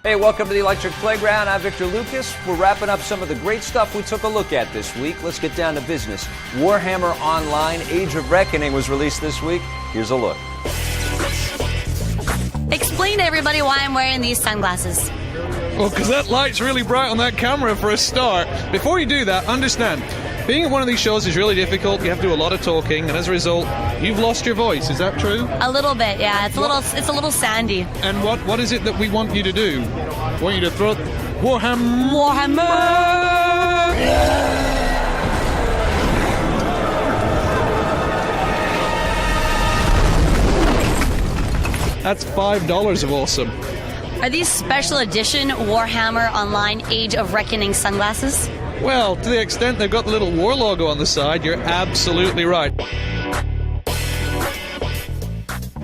Hey, welcome to the Electric Playground. I'm Victor Lucas. We're wrapping up some of the great stuff we took a look at this week. Let's get down to business. Warhammer Online Age of Reckoning was released this week. Here's a look. Explain to everybody why I'm wearing these sunglasses. Well, because that light's really bright on that camera for a start. Before you do that, understand, being at one of these shows is really difficult. You have to do a lot of talking, and as a result, you've lost your voice. Is that true? A little bit, yeah. It's a little sandy. And what is it that we want you to do? We want you to throw Warhammer. That's $5 of awesome. Are these special edition Warhammer Online Age of Reckoning sunglasses? Well, to the extent they've got the little war logo on the side, you're absolutely right.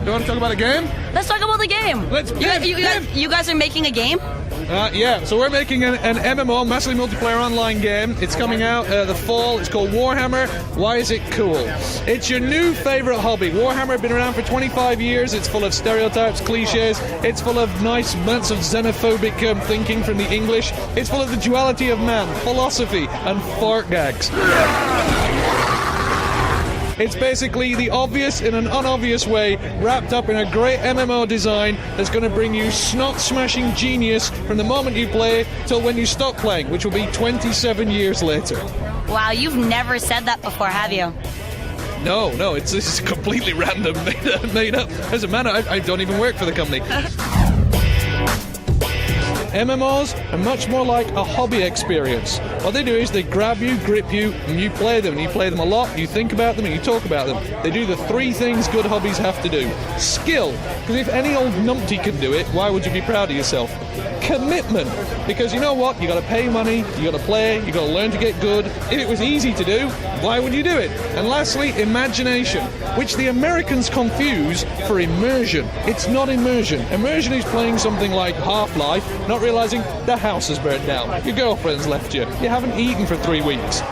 You want to talk about a game? Let's talk about the game. You guys are making a game? Yeah, so we're making an MMO, massively multiplayer online game. It's coming out the fall. It's called Warhammer. Why is it cool? It's your new favorite hobby. Warhammer has been around for 25 years. It's full of stereotypes, cliches. It's full of nice amounts of xenophobic thinking from the English. It's full of the duality of man, philosophy, and fart gags. It's basically the obvious in an unobvious way, wrapped up in a great MMO design that's going to bring you snot-smashing genius from the moment you play till when you stop playing, which will be 27 years later. Wow, you've never said that before, have you? No, this is completely random, made up. As a matter, I don't even work for the company. MMOs are much more like a hobby experience. What they do is they grab you, grip you, and you play them. And you play them a lot, you think about them, and you talk about them. They do the three things good hobbies have to do. Skill, because if any old numpty can do it, why would you be proud of yourself? Commitment, because you know what? You got to pay money, you got to play, you got to learn to get good. If it was easy to do, why would you do it? And lastly, imagination, which the Americans confuse for immersion. It's not immersion. Immersion is playing something like Half-Life, not realizing the house has burnt down, your girlfriend's left you, you haven't eaten for 3 weeks.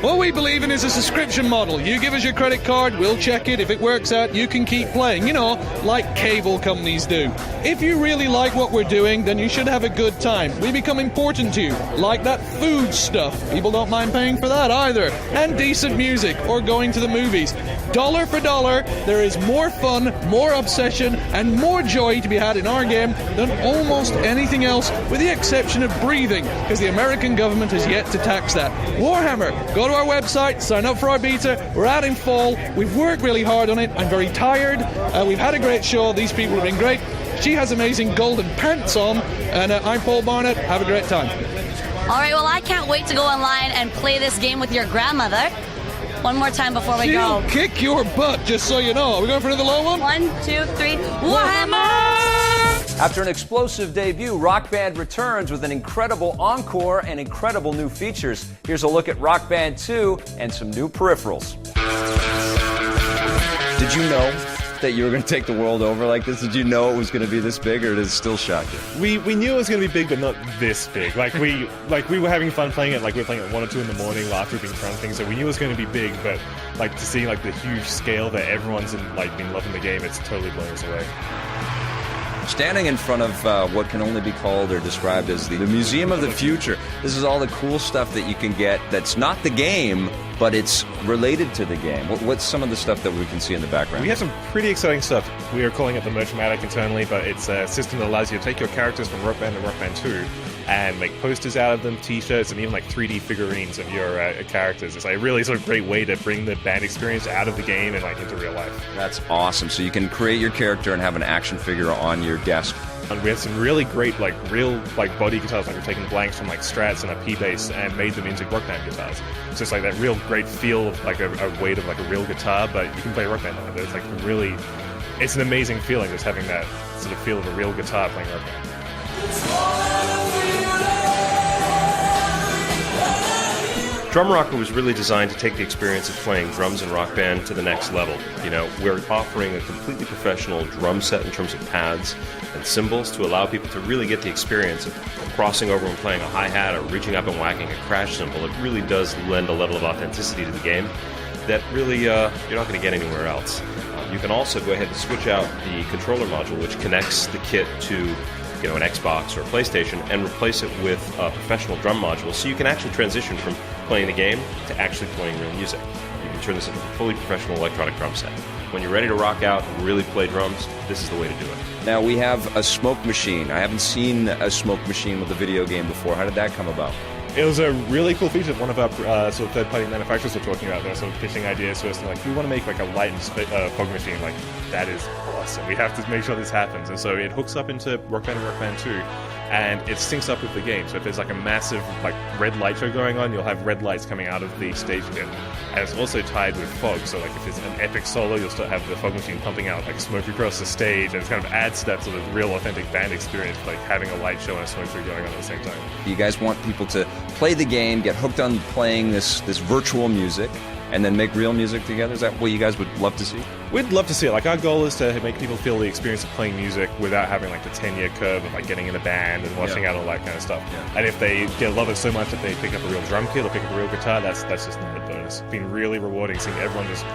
What we believe in is a subscription model. You give us your credit card, we'll check it. If it works out, you can keep playing. You know, like cable companies do. If you really like what we're doing, then you should have a good time. We become important to you, like that food stuff. People don't mind paying for that either. And decent music, or going to the movies. Dollar for dollar, there is more fun, more obsession, and more joy to be had in our game than almost anything else, with the exception of breathing, because the American government has yet to tax that. Warhammer, go to our website, sign up for our beta. We're out in fall. We've worked really hard on it. I'm very tired. We've had a great show. These people have been great. She has amazing golden pants on. And I'm Paul Barnett. Have a great time. All right, well, I can't wait to go online and play this game with your grandmother. One more time before we go. She'll kick your butt, just so you know. Are we going for another low one? 1, 2, 3. Warhammer! After an explosive debut, Rock Band returns with an incredible encore and incredible new features. Here's a look at Rock Band 2 and some new peripherals. Did you know that you were going to take the world over like this? Did you know it was going to be this big, or did it still shock you? We knew it was going to be big, but not this big. We were having fun playing it. Like we were playing at 1 or 2 in the morning after we've been trying things. So we knew it was going to be big, but like to see like the huge scale that everyone's been loving the game, it's totally blown us away. Standing in front of what can only be called or described as the Museum of the Future. This is all the cool stuff that you can get that's not the game, but it's related to the game. What's some of the stuff that we can see in the background? We have some pretty exciting stuff. We are calling it the Merchmatic internally, but it's a system that allows you to take your characters from Rock Band and Rock Band 2 and make posters out of them, t-shirts, and even like 3D figurines of your characters. It's like a really sort of great way to bring the band experience out of the game and like into real life. That's awesome. So you can create your character and have an action figure on your desk. And we have some really great real body guitars. Like we've taken blanks from like Strats and a P-bass and made them into Rock Band guitars. So it's like that real great feel of like a weight of like a real guitar, but you can play Rock Band on it. It's like really, it's an amazing feeling just having that sort of feel of a real guitar playing Rock Band. Drum Rocker was really designed to take the experience of playing drums in Rock Band to the next level. You know, we're offering a completely professional drum set in terms of pads and cymbals to allow people to really get the experience of crossing over and playing a hi-hat or reaching up and whacking a crash cymbal. It really does lend a level of authenticity to the game. that really you're not going to get anywhere else. You can also go ahead and switch out the controller module, which connects the kit to an Xbox or a PlayStation, and replace it with a professional drum module, so you can actually transition from playing the game to actually playing real music. You can turn this into a fully professional electronic drum set. When you're ready to rock out and really play drums, this is the way to do it. Now, we have a smoke machine. I haven't seen a smoke machine with a video game before. How did that come about? It was a really cool feature that one of our sort of third-party manufacturers were talking about. They were sort of pitching ideas to us, and like, we want to make like a light and fog machine. Like, that is awesome. We have to make sure this happens. And so it hooks up into Rock Band and Rock Band 2, and it syncs up with the game. So if there's like a massive like red light show going on, you'll have red lights coming out of the stage kit. And it's also tied with fog. So like if it's an epic solo, you'll still have the fog machine pumping out like smoke across the stage, and it kind of adds to that sort of real authentic band experience, like having a light show and a smoke show going on at the same time. You guys want people to play the game, get hooked on playing this virtual music, and then make real music together? Is that what you guys would love to see? We'd love to see it. Like, our goal is to make people feel the experience of playing music without having like the 10-year curve of like getting in a band and watching out all that kind of stuff. Yeah. And if they love it so much that they pick up a real drum kit or pick up a real guitar, that's just not a bonus. It's been really rewarding seeing everyone just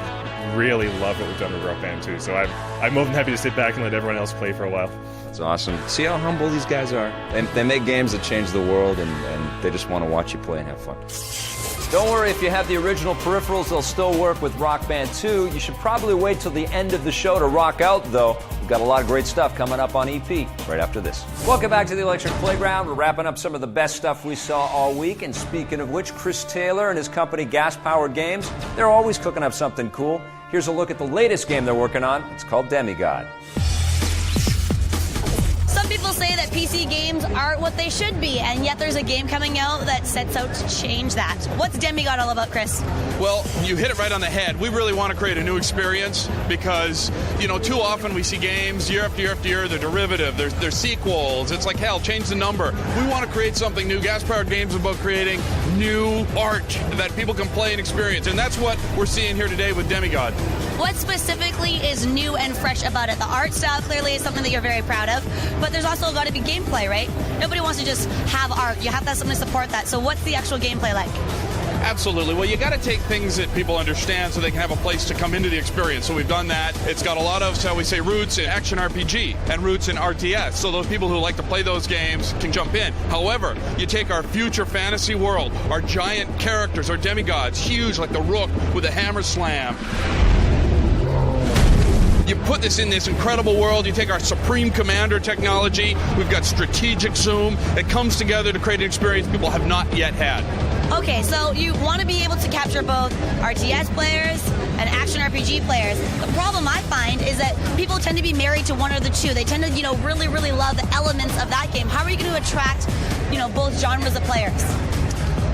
really love what we've done with Rock Band 2. So I'm more than happy to sit back and let everyone else play for a while. That's awesome. See how humble these guys are? They make games that change the world, and they just want to watch you play and have fun. Don't worry, if you have the original peripherals, they'll still work with Rock Band 2. You should probably wait till the end of the show to rock out, though. We've got a lot of great stuff coming up on EP right after this. Welcome back to the Electric Playground. We're wrapping up some of the best stuff we saw all week. And speaking of which, Chris Taylor and his company Gas Powered Games, they're always cooking up something cool. Here's a look at the latest game they're working on. It's called DemiGod. Some people say that PC games aren't what they should be, and yet there's a game coming out that sets out to change that. What's DemiGod all about, Chris? Well, you hit it right on the head. We really want to create a new experience because, too often we see games year after year after year, they're derivative, they're sequels. It's like, hell, change the number. We want to create something new. Gas-Powered Games is about creating new art that people can play and experience, and that's what we're seeing here today with DemiGod. What specifically is new and fresh about it? The art style clearly is something that you're very proud of, but there's also got to be gameplay, right? Nobody wants to just have art. You have to have something to support that. So what's the actual gameplay like? Absolutely. Well, you got to take things that people understand so they can have a place to come into the experience. So we've done that. It's got a lot of, shall we say, roots in action RPG and roots in RTS. So those people who like to play those games can jump in. However, you take our future fantasy world, our giant characters, our demigods, huge like the Rook with a hammer slam. You put this in this incredible world. You take our Supreme Commander technology. We've got strategic zoom. It comes together to create an experience people have not yet had. Okay, so you want to be able to capture both RTS players and action RPG players. The problem I find is that people tend to be married to one or the two. They tend to, really, really love the elements of that game. How are you going to attract, both genres of players?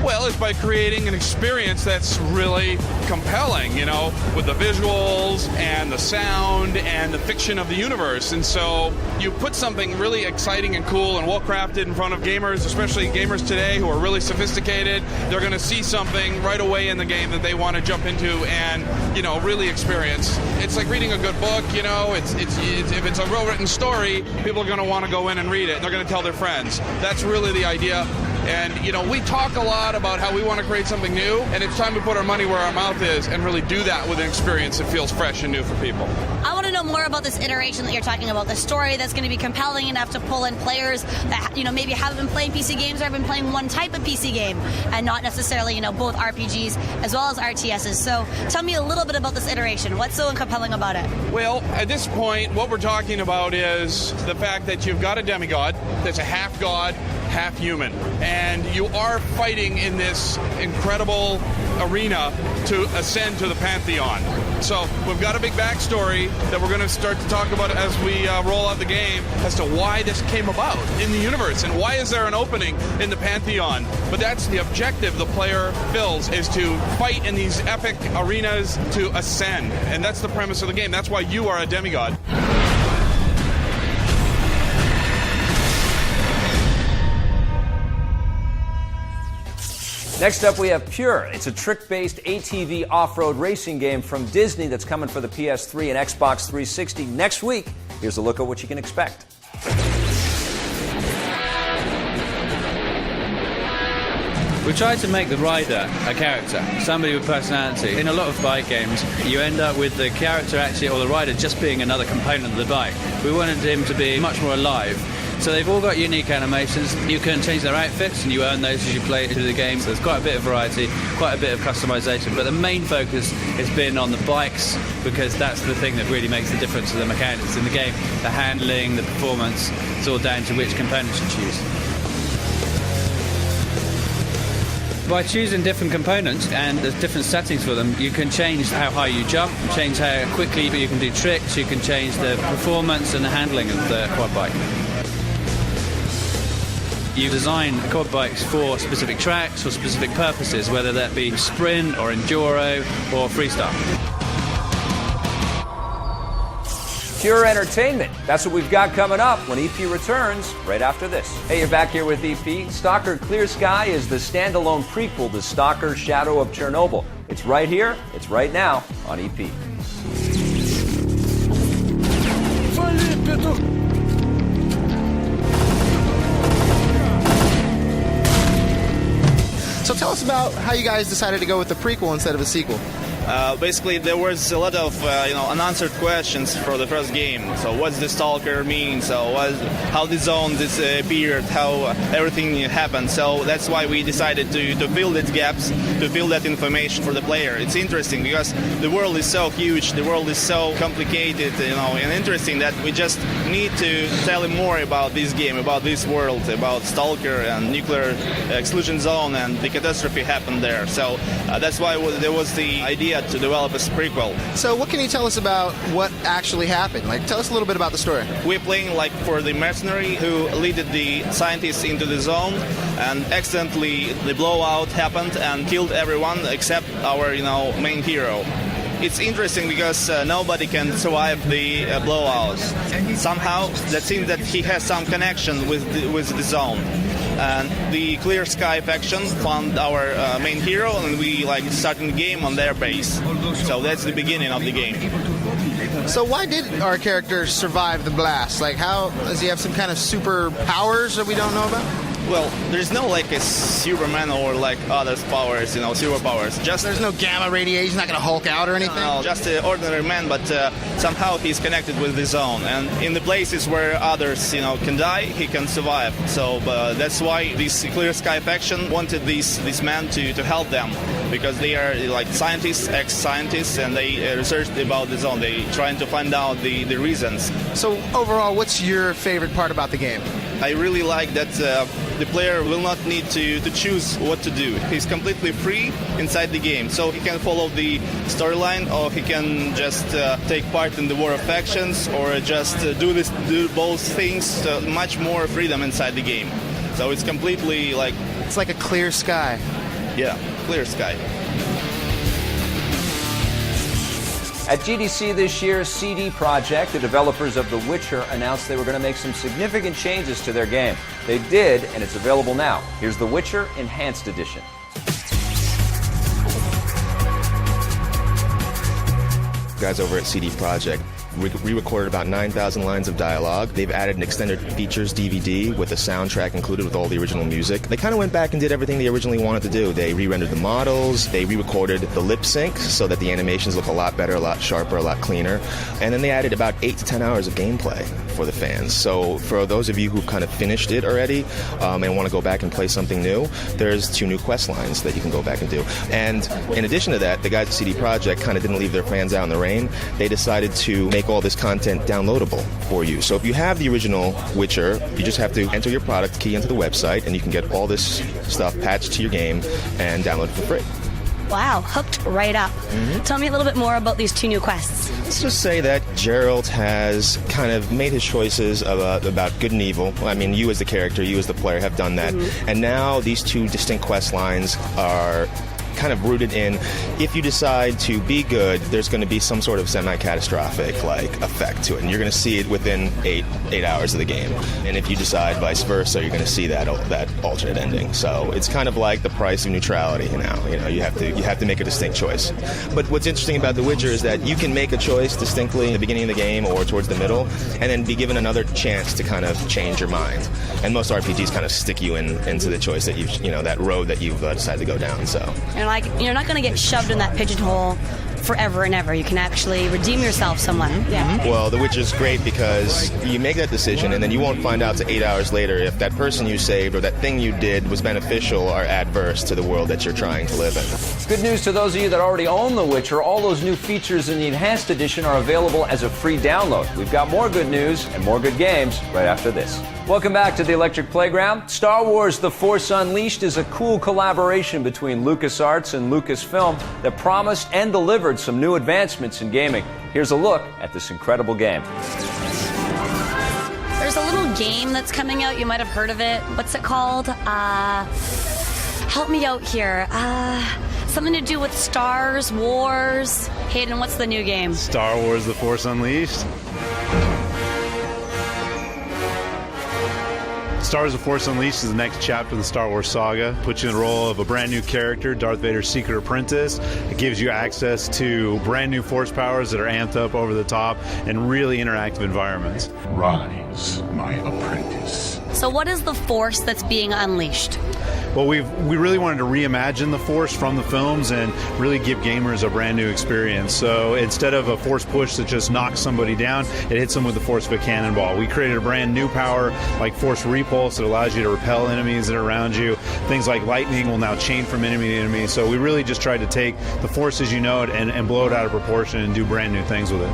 Well, it's by creating an experience that's really compelling, with the visuals and the sound and the fiction of the universe. And so you put something really exciting and cool and well-crafted in front of gamers, especially gamers today who are really sophisticated. They're going to see something right away in the game that they want to jump into and, really experience. It's like reading a good book, if it's a well-written story, people are going to want to go in and read it, and they're going to tell their friends. That's really the idea. And, we talk a lot about how we want to create something new, and it's time to put our money where our mouth is and really do that with an experience that feels fresh and new for people. I want to know more about this iteration that you're talking about, the story that's going to be compelling enough to pull in players that, maybe haven't been playing PC games or have been playing one type of PC game and not necessarily, both RPGs as well as RTSs. So tell me a little bit about this iteration. What's so compelling about it? Well, at this point, what we're talking about is the fact that you've got a demigod that's a half god, half human, and you are fighting in this incredible arena to ascend to the pantheon. So we've got a big backstory that we're going to start to talk about as we roll out the game as to why this came about in the universe and why is there an opening in the pantheon. But that's the objective the player fills, is to fight in these epic arenas to ascend, and that's the premise of the game. That's why you are a demigod. Next up, we have Pure. It's a trick-based ATV off-road racing game from Disney that's coming for the PS3 and Xbox 360 next week. Here's a look at what you can expect. We tried to make the rider a character, somebody with personality. In a lot of bike games, you end up with the character actually, or the rider, just being another component of the bike. We wanted him to be much more alive. So they've all got unique animations. You can change their outfits and you earn those as you play through the game. So there's quite a bit of variety, quite a bit of customization. But the main focus has been on the bikes, because that's the thing that really makes the difference to the mechanics in the game. The handling, the performance, it's all down to which components you choose. By choosing different components and there's different settings for them, you can change how high you jump, change how quickly you can do tricks, you can change the performance and the handling of the quad bike. You design quad bikes for specific tracks, for specific purposes, whether that be sprint or enduro or freestyle. Pure entertainment. That's what we've got coming up when EP returns right after this. Hey, you're back here with EP. Stalker Clear Sky is the standalone prequel to Stalker Shadow of Chernobyl. It's right here, it's right now on EP. So tell us about how you guys decided to go with the prequel instead of a sequel. Basically, there was a lot of unanswered questions for the first game. So, what's the Stalker mean? So, how the zone disappeared? How everything happened? So that's why we decided to fill these gaps, to fill that information for the player. It's interesting because the world is so huge, the world is so complicated, and interesting that we just need to tell him more about this game, about this world, about Stalker and nuclear exclusion zone and the catastrophe happened there. So that's why there was the idea to develop a prequel. So what can you tell us about what actually happened? Like, tell us a little bit about the story. We're playing like for the mercenary who leaded the scientists into the zone, and accidentally the blowout happened and killed everyone except our main hero. It's interesting because nobody can survive the blowouts. Somehow that seems that he has some connection with the zone. And the Clear Sky faction found our main hero, and we starting the game on their base. So that's the beginning of the game. So why did our character survive the blast? Like, how does he have some kind of super powers that we don't know about? Well, there's no a Superman or other powers, superpowers. Just there's no gamma radiation, not gonna Hulk out or anything. No, just an ordinary man, but somehow he's connected with the zone, and in the places where others, can die, he can survive. So that's why this Clear Sky faction wanted this man to help them, because they are scientists, ex-scientists, and they researched about the zone. They trying to find out the reasons. So overall, what's your favorite part about the game? I really like that the player will not need to choose what to do. He's completely free inside the game, so he can follow the storyline, or he can just take part in the war of factions, or just do both things. Much more freedom inside the game. So it's completely it's like a clear sky. Yeah, clear sky. At GDC this year, CD Projekt, the developers of The Witcher, announced they were going to make some significant changes to their game. They did, and it's available now. Here's The Witcher Enhanced Edition. Guys over at CD Projekt re-recorded about 9,000 lines of dialogue. They've added an extended features DVD with a soundtrack included with all the original music. They kind of went back and did everything they originally wanted to do. They re-rendered the models, they re-recorded the lip sync so that the animations look a lot better, a lot sharper, a lot cleaner. And then they added about 8 to 10 hours of gameplay for the fans. So for those of you who kind of finished it already and want to go back and play something new, there's 2 new quest lines that you can go back and do. And in addition to that, the guys at CD Projekt kind of didn't leave their fans out in the rain. They decided to make all this content downloadable for you. So if you have the original Witcher, you just have to enter your product key into the website, and you can get all this stuff patched to your game and download it for free. Wow, hooked right up. Mm-hmm. Tell me a little bit more about these 2 new quests. Let's just say that Geralt has kind of made his choices about good and evil. I mean, you as the character, you as the player have done that. Mm-hmm. And now these 2 distinct quest lines are kind of rooted in, if you decide to be good, there's going to be some sort of semi-catastrophic like effect to it, and you're going to see it within eight hours of the game. And if you decide vice versa, you're going to see that alternate ending. So it's kind of like the price of neutrality. You have to make a distinct choice. But what's interesting about The Witcher is that you can make a choice distinctly in the beginning of the game or towards the middle, and then be given another chance to kind of change your mind. And most RPGs kind of stick you into the choice that that road that you've decided to go down. So you're not going to get shoved in that pigeonhole forever and ever. You can actually redeem yourself somewhat. Yeah. Well, The Witcher's great because you make that decision and then you won't find out to 8 hours later if that person you saved or that thing you did was beneficial or adverse to the world that you're trying to live in. Good news to those of you that already own The Witcher. All those new features in the Enhanced Edition are available as a free download. We've got more good news and more good games right after this. Welcome back to the Electric Playground. Star Wars The Force Unleashed is a cool collaboration between LucasArts and Lucasfilm that promised and delivered some new advancements in gaming. Here's a look at this incredible game. There's a little game that's coming out. You might have heard of it. What's it called? Help me out here. Something to do with stars, wars. Hayden, what's the new game? Star Wars The Force Unleashed. Star Wars The Force Unleashed is the next chapter of the Star Wars saga. Puts you in the role of a brand new character, Darth Vader's secret apprentice. It gives you access to brand new force powers that are amped up over the top and really interactive environments. Rise, my apprentice. So what is the Force that's being unleashed? Well, we really wanted to reimagine the Force from the films and really give gamers a brand new experience. So instead of a Force push that just knocks somebody down, it hits them with the force of a cannonball. We created a brand new power like Force Repulse that allows you to repel enemies that are around you. Things like lightning will now chain from enemy to enemy. So we really just tried to take the Force as you know it and blow it out of proportion and do brand new things with it.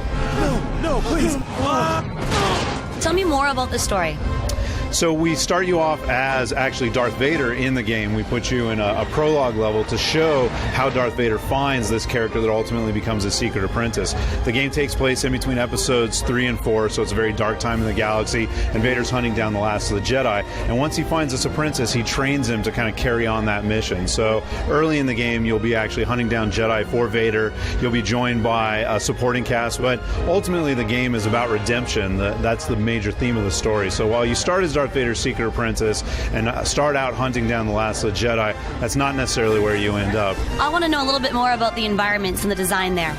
No, please. Tell me more about the story. So we start you off as actually Darth Vader in the game. We put you in a prologue level to show how Darth Vader finds this character that ultimately becomes his secret apprentice. The game takes place in between episodes 3 and 4, so it's a very dark time in the galaxy, and Vader's hunting down the last of the Jedi. And once he finds this apprentice, he trains him to kind of carry on that mission. So early in the game, you'll be actually hunting down Jedi for Vader. You'll be joined by a supporting cast, but ultimately the game is about redemption. That's the major theme of the story. So while you start as Darth Vader's secret apprentice and start out hunting down the last of the Jedi, that's not necessarily where you end up. I want to know a little bit more about the environments and the design there.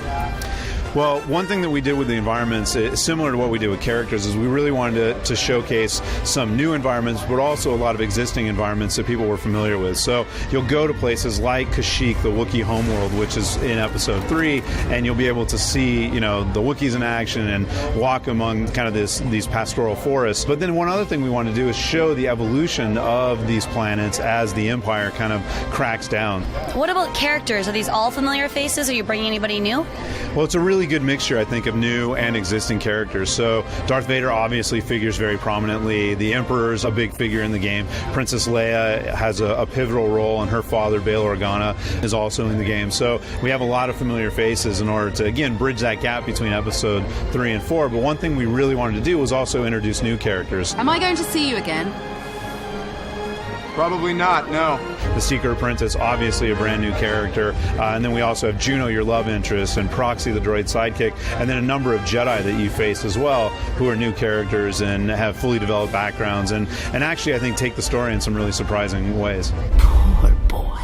Well, one thing that we did with the environments, similar to what we did with characters, is we really wanted to showcase some new environments, but also a lot of existing environments that people were familiar with. So you'll go to places like Kashyyyk, the Wookiee homeworld, which is in Episode 3, and you'll be able to see, the Wookiees in action and walk among kind of these pastoral forests. But then one other thing we want to do is show the evolution of these planets as the Empire kind of cracks down. What about characters? Are these all familiar faces? Are you bringing anybody new? Well, it's a really good mixture, I think, of new and existing characters. So Darth Vader obviously figures very prominently. The Emperor's a big figure in the game. Princess Leia has a pivotal role, and her father, Bail Organa, is also in the game. So we have a lot of familiar faces in order to, again, bridge that gap between Episode 3 and 4. But one thing we really wanted to do was also introduce new characters. Am I going to see you again? Probably not, no. The Secret Apprentice, obviously a brand new character. And then we also have Juno, your love interest, and Proxy, the droid sidekick, and then a number of Jedi that you face as well, who are new characters and have fully developed backgrounds, and actually, I think, take the story in some really surprising ways. Poor boy.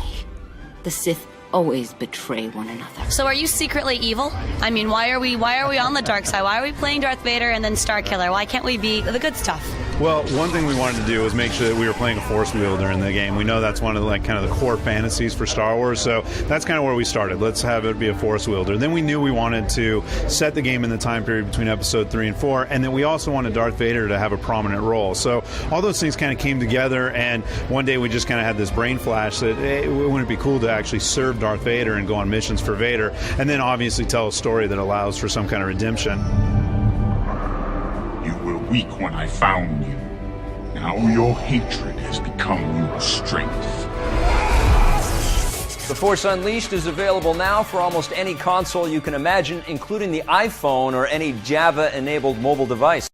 The Sith always betray one another. So are you secretly evil? I mean, why are we on the dark side? Why are we playing Darth Vader and then Starkiller? Why can't we be the good stuff? Well, one thing we wanted to do was make sure that we were playing a Force wielder in the game. We know that's one of the, kind of the core fantasies for Star Wars, so that's kind of where we started. Let's have it be a Force wielder. Then we knew we wanted to set the game in the time period between Episode 3 and 4, and then we also wanted Darth Vader to have a prominent role. So all those things kind of came together, and one day we just kind of had this brain flash that, hey, wouldn't it be cool to actually serve Darth Vader and go on missions for Vader, and then obviously tell a story that allows for some kind of redemption. You were weak when I found you. Now your hatred has become your strength. The Force Unleashed is available now for almost any console you can imagine, including the iPhone or any Java-enabled mobile device.